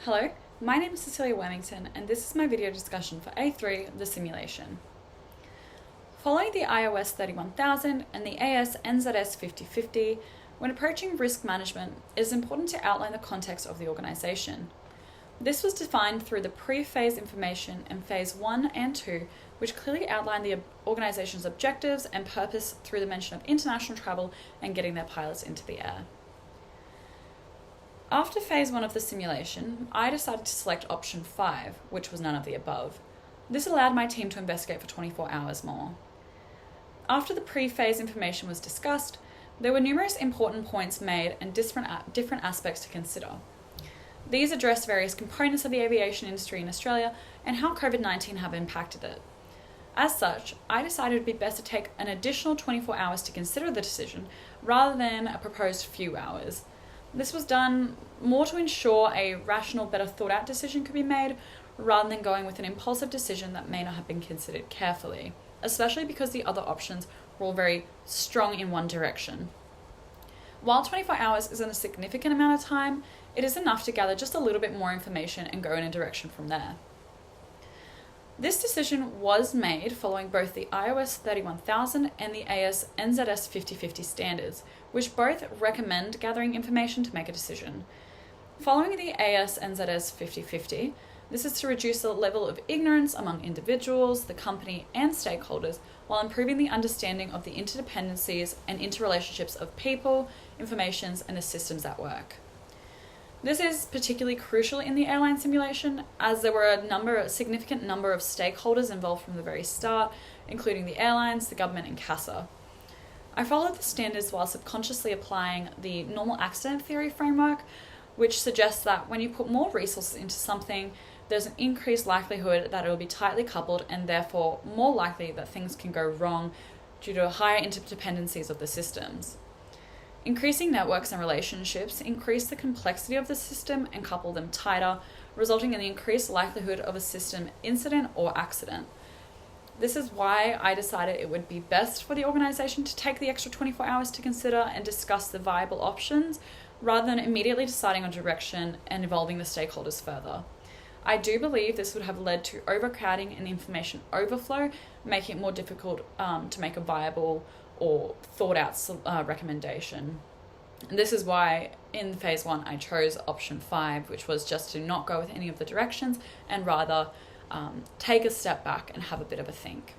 Hello, my name is Cecilia Wormington and this is my video discussion for A3, the simulation. Following the iOS 31000 and the AS NZS 5050, when approaching risk management, it is important to outline the context of the organisation. This was defined through the pre-phase information in Phase 1 and 2, which clearly outlined the organisation's objectives and purpose through the mention of international travel and getting their pilots into the air. After Phase 1 of the simulation, I decided to select option 5, which was none of the above. This allowed my team to investigate for 24 hours more. After the pre-phase information was discussed, there were numerous important points made and different aspects to consider. These address various components of the aviation industry in Australia and how COVID-19 have impacted it. As such, I decided it would be best to take an additional 24 hours to consider the decision rather than a proposed few hours. This was done more to ensure a rational, better thought out decision could be made rather than going with an impulsive decision that may not have been considered carefully, especially because the other options were all very strong in one direction. While 24 hours isn't a significant amount of time, it is enough to gather just a little bit more information and go in a direction from there. This decision was made following both the iOS 31000 and the AS NZS 5050 standards, which both recommend gathering information to make a decision. Following the AS NZS 5050, this is to reduce the level of ignorance among individuals, the company, and stakeholders, while improving the understanding of the interdependencies and interrelationships of people, informations, and the systems at work. This is particularly crucial in the airline simulation, as there were a significant number of stakeholders involved from the very start, including the airlines, the government, and CASA. I followed the standards while subconsciously applying the normal accident theory framework, which suggests that when you put more resources into something, there's an increased likelihood that it will be tightly coupled and therefore more likely that things can go wrong due to higher interdependencies of the systems. Increasing networks and relationships increase the complexity of the system and couple them tighter, resulting in the increased likelihood of a system incident or accident. This is why I decided it would be best for the organisation to take the extra 24 hours to consider and discuss the viable options, rather than immediately deciding on direction and involving the stakeholders further. I do believe this would have led to overcrowding and information overflow, making it more difficult to make a viable or thought out recommendation. And this is why in Phase 1 I chose option 5, which was just to not go with any of the directions and rather take a step back and have a bit of a think.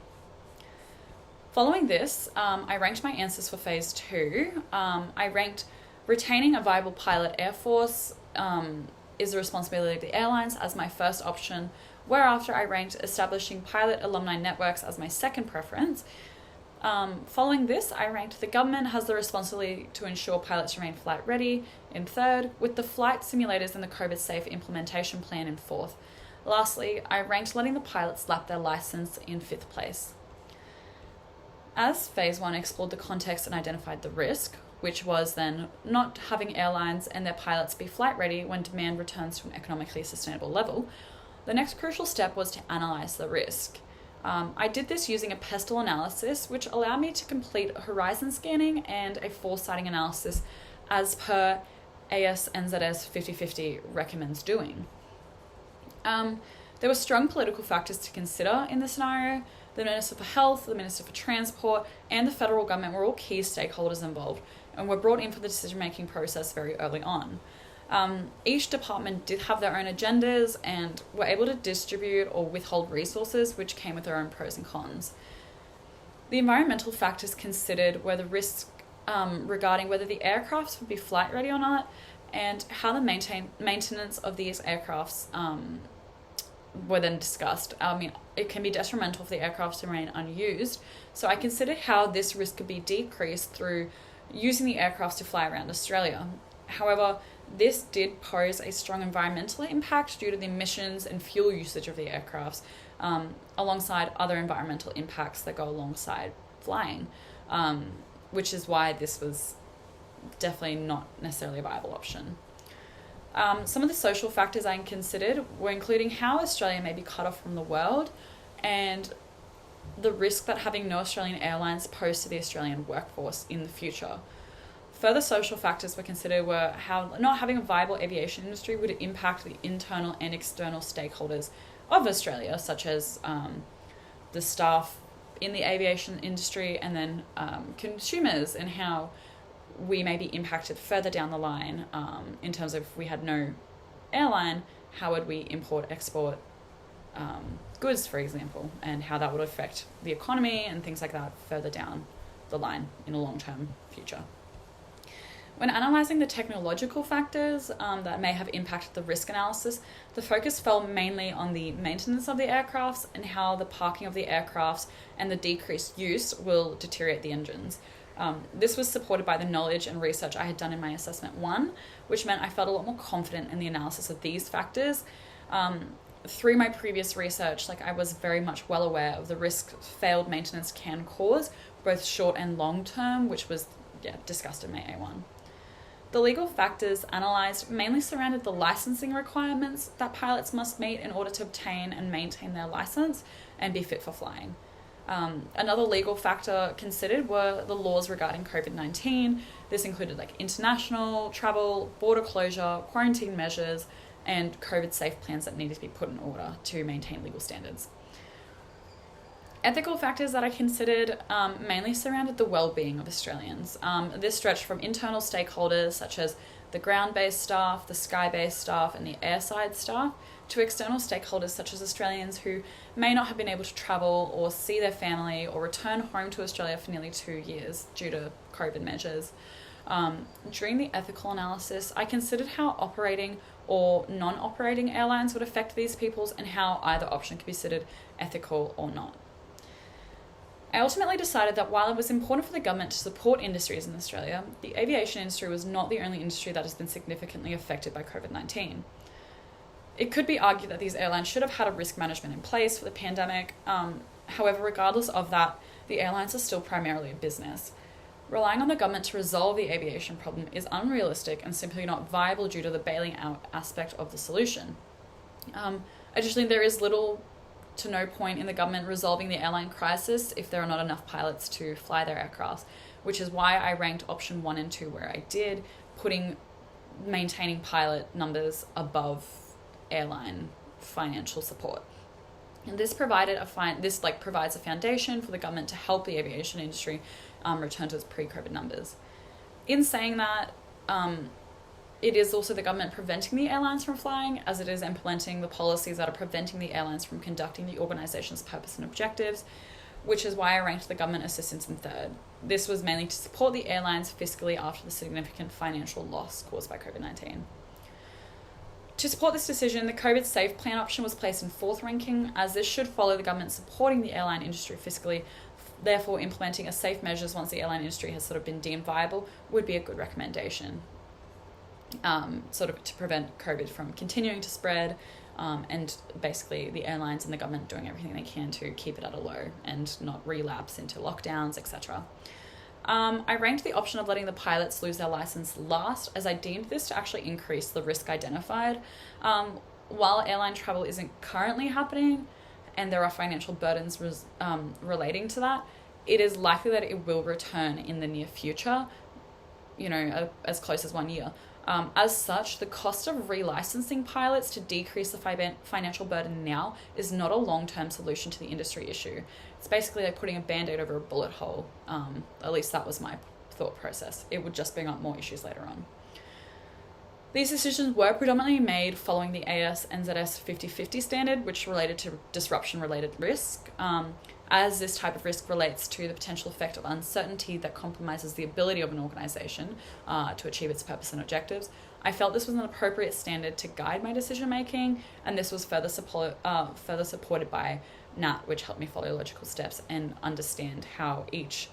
Following this, I ranked my answers for Phase 2. I ranked retaining a viable pilot air force is the responsibility of the airlines as my first option, whereafter I ranked establishing pilot alumni networks as my second preference. Following this, I ranked the government has the responsibility to ensure pilots remain flight ready in third, with the flight simulators and the COVID safe implementation plan in fourth. Lastly, I ranked letting the pilots lap their license in fifth place. As Phase 1 explored the context and identified the risk, which was then not having airlines and their pilots be flight ready when demand returns to an economically sustainable level, the next crucial step was to analyse the risk. I did this using a pestle analysis, which allowed me to complete horizon scanning and a foresighting analysis as per AS NZS 5050 recommends doing. There were strong political factors to consider in the scenario. The Minister for Health, the Minister for Transport, and the federal government were all key stakeholders involved and were brought in for the decision-making process very early on. Each department did have their own agendas and were able to distribute or withhold resources, which came with their own pros and cons. The environmental factors considered were the risks regarding whether the aircrafts would be flight ready or not, and how the maintenance of these aircrafts were then discussed. It can be detrimental for the aircraft to remain unused, so I considered how this risk could be decreased through using the aircrafts to fly around Australia. However, this did pose a strong environmental impact due to the emissions and fuel usage of the aircrafts, alongside other environmental impacts that go alongside flying, which is why this was definitely not necessarily a viable option. Some of the social factors I considered were including how Australia may be cut off from the world and the risk that having no Australian airlines pose to the Australian workforce in the future. Further social factors were considered were how not having a viable aviation industry would impact the internal and external stakeholders of Australia, such as the staff in the aviation industry, and then consumers, and how we may be impacted further down the line in terms of if we had no airline, how would we import, export goods, for example, and how that would affect the economy and things like that further down the line in a long-term future. When analysing the technological factors that may have impacted the risk analysis, the focus fell mainly on the maintenance of the aircrafts and how the parking of the aircrafts and the decreased use will deteriorate the engines. This was supported by the knowledge and research I had done in my assessment 1, which meant I felt a lot more confident in the analysis of these factors. Through my previous research, I was very much well aware of the risk failed maintenance can cause, both short and long term, which was discussed in my A1. The legal factors analysed mainly surrounded the licensing requirements that pilots must meet in order to obtain and maintain their licence and be fit for flying. Another legal factor considered were the laws regarding COVID-19. This included international travel, border closure, quarantine measures, and COVID-safe plans that needed to be put in order to maintain legal standards. Ethical factors that I considered mainly surrounded the well-being of Australians. This stretched from internal stakeholders such as the ground-based staff, the sky-based staff, and the airside staff, to external stakeholders such as Australians who may not have been able to travel or see their family or return home to Australia for nearly 2 years due to COVID measures. During the ethical analysis, I considered how operating or non-operating airlines would affect these peoples and how either option could be considered ethical or not. I ultimately decided that while it was important for the government to support industries in Australia, the aviation industry was not the only industry that has been significantly affected by COVID-19. It could be argued that these airlines should have had a risk management in place for the pandemic. However, regardless of that, the airlines are still primarily a business. Relying on the government to resolve the aviation problem is unrealistic and simply not viable due to the bailing out aspect of the solution. Additionally, there is little to no point in the government resolving the airline crisis if there are not enough pilots to fly their aircraft, which is why I ranked option 1 and 2 where I did, putting maintaining pilot numbers above airline financial support. And this provides a foundation for the government to help the aviation industry return to its pre-COVID numbers. In saying that, it is also the government preventing the airlines from flying, as it is implementing the policies that are preventing the airlines from conducting the organisation's purpose and objectives, which is why I ranked the government assistance in 3rd. This was mainly to support the airlines fiscally after the significant financial loss caused by COVID-19. To support this decision, the COVID Safe Plan option was placed in 4th ranking, as this should follow the government supporting the airline industry fiscally. Therefore, implementing a safe measures once the airline industry has been deemed viable would be a good recommendation. To prevent COVID from continuing to spread, and basically the airlines and the government doing everything they can to keep it at a low and not relapse into lockdowns, etc. I ranked the option of letting the pilots lose their license last, as I deemed this to actually increase the risk identified. While airline travel isn't currently happening and there are financial burdens relating to that, it is likely that it will return in the near future, as close as 1 year. As such, the cost of relicensing pilots to decrease the financial burden now is not a long-term solution to the industry issue. It's basically like putting a band-aid over a bullet hole. At least that was my thought process. It would just bring up more issues later on. These decisions were predominantly made following the AS-NZS 50/50 standard, which related to disruption-related risk. As this type of risk relates to the potential effect of uncertainty that compromises the ability of an organisation to achieve its purpose and objectives, I felt this was an appropriate standard to guide my decision-making, and this was further supported by NAT, which helped me follow logical steps and understand how each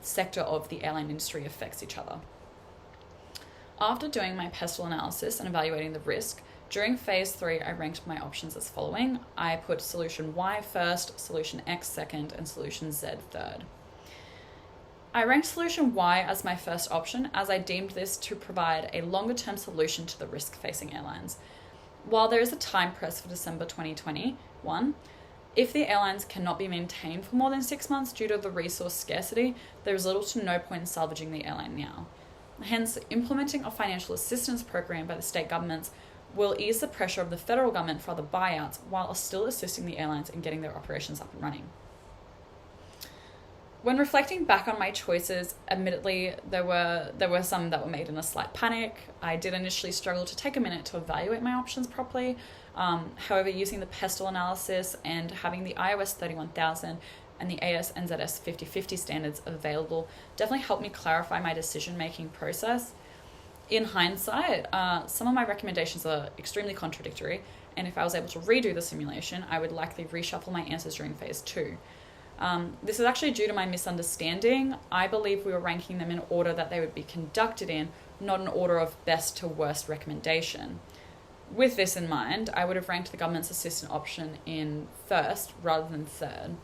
sector of the airline industry affects each other. After doing my pestle analysis and evaluating the risk, during phase 3, I ranked my options as following. I put solution Y first, solution X second, and solution Z third. I ranked solution Y as my first option, as I deemed this to provide a longer-term solution to the risk facing airlines. While there is a time press for December 2021, if the airlines cannot be maintained for more than 6 months due to the resource scarcity, there is little to no point in salvaging the airline now. Hence, implementing a financial assistance program by the state governments will ease the pressure of the federal government for other buyouts while still assisting the airlines in getting their operations up and running. When reflecting back on my choices, admittedly, there were some that were made in a slight panic. I did initially struggle to take a minute to evaluate my options properly. However, using the PESTEL analysis and having the iOS 31000 and the AS/NZS 50/50 standards available definitely helped me clarify my decision-making process. In hindsight, some of my recommendations are extremely contradictory, and if I was able to redo the simulation, I would likely reshuffle my answers during phase 2. This is actually due to my misunderstanding. I believe we were ranking them in order that they would be conducted in, not in order of best to worst recommendation. With this in mind, I would have ranked the government's assistant option in first rather than third.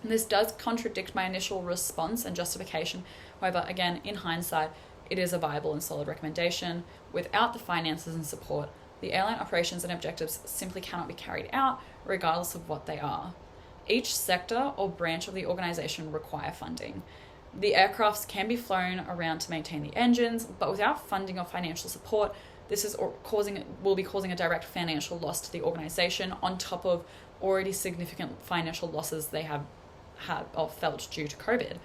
This does contradict my initial response and justification. However, again, in hindsight, it is a viable and solid recommendation. Without the finances and support, the airline operations and objectives simply cannot be carried out, regardless of what they are. Each sector or branch of the organisation require funding. The aircrafts can be flown around to maintain the engines, but without funding or financial support, this will be causing a direct financial loss to the organisation on top of already significant financial losses they have had or felt due to COVID.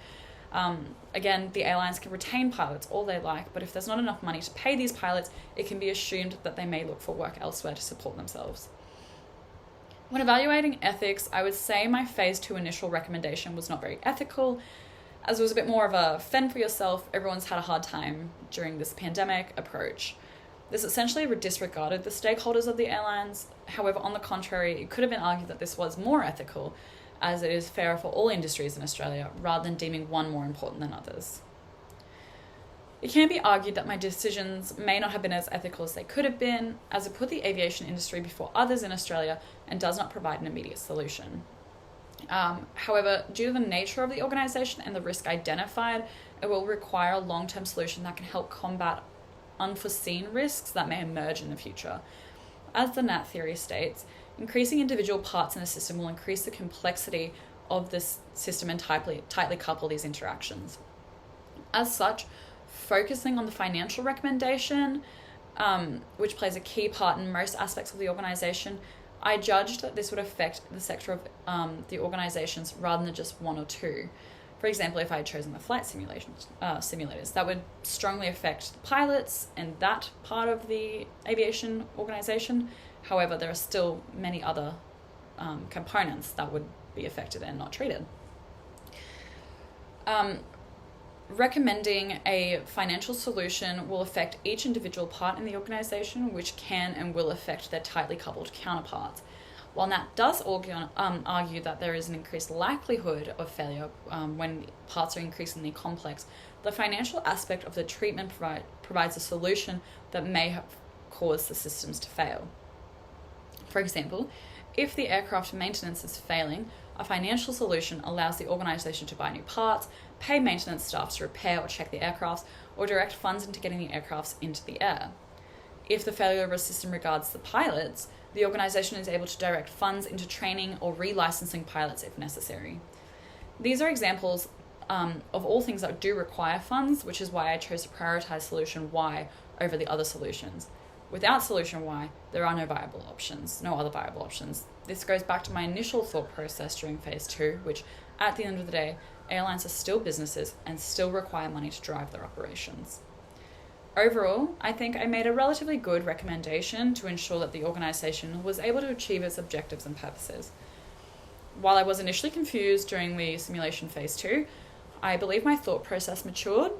Again, the airlines can retain pilots all they like, but if there's not enough money to pay these pilots, it can be assumed that they may look for work elsewhere to support themselves. When evaluating ethics, I would say my phase 2 initial recommendation was not very ethical, as it was a bit more of a fend for yourself, everyone's had a hard time during this pandemic approach. This essentially disregarded the stakeholders of the airlines. However, on the contrary, it could have been argued that this was more ethical, as it is fairer for all industries in Australia, rather than deeming one more important than others. It can be argued that my decisions may not have been as ethical as they could have been, as it put the aviation industry before others in Australia and does not provide an immediate solution. However, due to the nature of the organisation and the risk identified, it will require a long-term solution that can help combat unforeseen risks that may emerge in the future. As the NAT theory states, increasing individual parts in the system will increase the complexity of this system and tightly couple these interactions. As such, focusing on the financial recommendation, which plays a key part in most aspects of the organisation, I judged that this would affect the sector of the organisations rather than just one or two. For example, if I had chosen the flight simulators, that would strongly affect the pilots and that part of the aviation organisation. However, there are still many other components that would be affected and not treated. Recommending a financial solution will affect each individual part in the organisation, which can and will affect their tightly coupled counterparts. While that does argue that there is an increased likelihood of failure when parts are increasingly complex, the financial aspect of the treatment provides a solution that may have caused the systems to fail. For example, if the aircraft maintenance is failing, a financial solution allows the organisation to buy new parts, pay maintenance staff to repair or check the aircrafts, or direct funds into getting the aircrafts into the air. If the failure of a system regards the pilots, the organisation is able to direct funds into training or relicensing pilots if necessary. These are examples of all things that do require funds, which is why I chose to prioritise solution Y over the other solutions. Without solution Y, there are no other viable options. This goes back to my initial thought process during phase 2, which at the end of the day, airlines are still businesses and still require money to drive their operations. Overall, I think I made a relatively good recommendation to ensure that the organisation was able to achieve its objectives and purposes. While I was initially confused during the simulation phase 2, I believe my thought process matured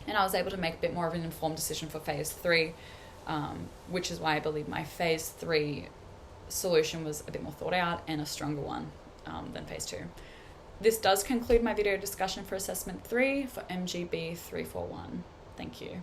and I was able to make a bit more of an informed decision for phase 3, which is why I believe my phase 3 solution was a bit more thought out and a stronger one than phase 2. This does conclude my video discussion for assessment 3 for MGB341. Thank you.